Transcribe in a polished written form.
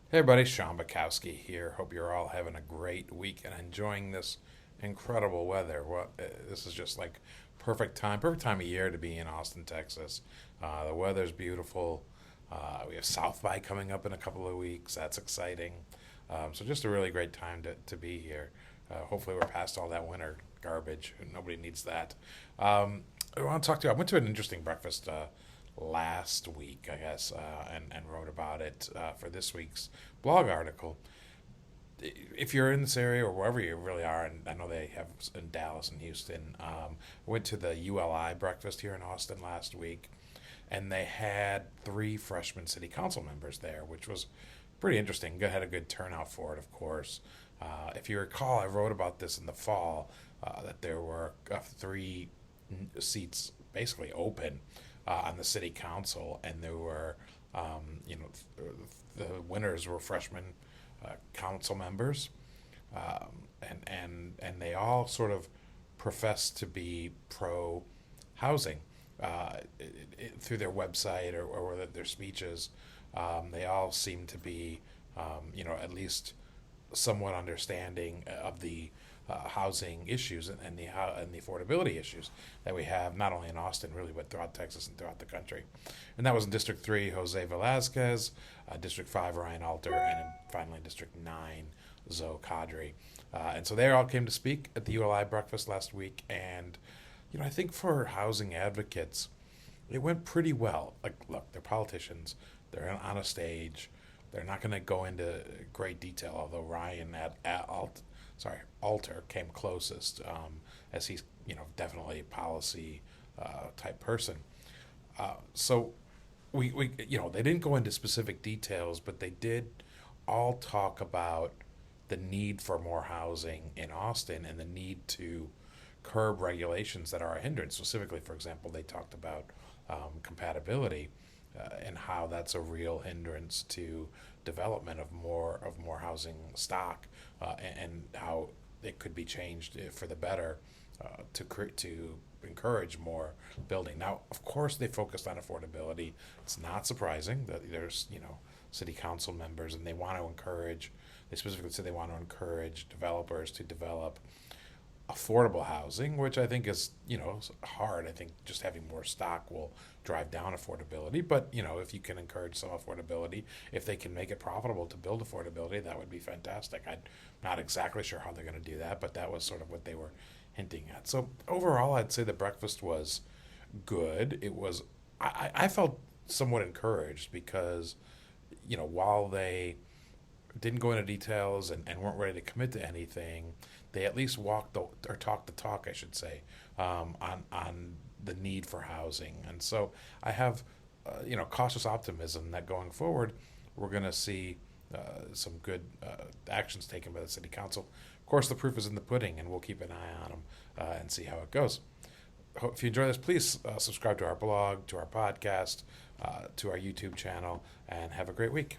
Hey everybody, Sean Bukowski here. Hope you're all having a great week and enjoying this incredible weather. This is just like perfect time of year to be in Austin, Texas. The weather's beautiful. We have South by coming up in a couple of weeks. That's exciting. So just a really great time to be here. Hopefully we're past all that winter garbage. Nobody needs that. I want to talk to you. I went to an interesting breakfast last week, I guess, and wrote about it for this week's blog article. If you're in this area or wherever you really are, and I know they have in Dallas and Houston, went to the ULI breakfast here in Austin last week, and they had three freshman city council members there, which was pretty interesting. Had a good turnout for it, of course. If you recall, I wrote about this in the fall that there were three seats basically open on the city council, and there were, the winners were freshman council members, and they all sort of profess to be pro housing through their website or their speeches. They all seem to be, at least somewhat understanding of the housing issues and the affordability issues that we have not only in Austin really but throughout Texas and throughout the country. And that was in District 3, Jose Velazquez, District 5, Ryan Alter, and finally District 9, Zoe Kadri. And so they all came to speak at the ULI breakfast last week, and I think for housing advocates, it went pretty well. Like, look, they're politicians. They're on a stage. They're not going to go into great detail, although Ryan Alter came closest, as he's definitely a policy type person. So we they didn't go into specific details, but they did all talk about the need for more housing in Austin and the need to curb regulations that are a hindrance. Specifically, for example, they talked about compatibility and how that's a real hindrance to development of more housing stock, and how it could be changed for the better to encourage more building. Now, of course, they focused on affordability. It's not surprising that there's city council members, and they want to encourage. They specifically said they want to encourage developers to develop affordable housing, which I think is hard. I think just having more stock will drive down affordability. But if you can encourage some affordability, if they can make it profitable to build affordability, that would be fantastic. I'm not exactly sure how they're going to do that, but that was sort of what they were hinting at. So overall, I'd say the breakfast was good. It was. I felt somewhat encouraged because while they didn't go into details and weren't ready to commit to anything, they at least talked the talk, I should say, on the need for housing. And so I have, cautious optimism that going forward, we're going to see some good actions taken by the city council. Of course, the proof is in the pudding, and we'll keep an eye on them and see how it goes. If you enjoy this, please subscribe to our blog, to our podcast, to our YouTube channel, and have a great week.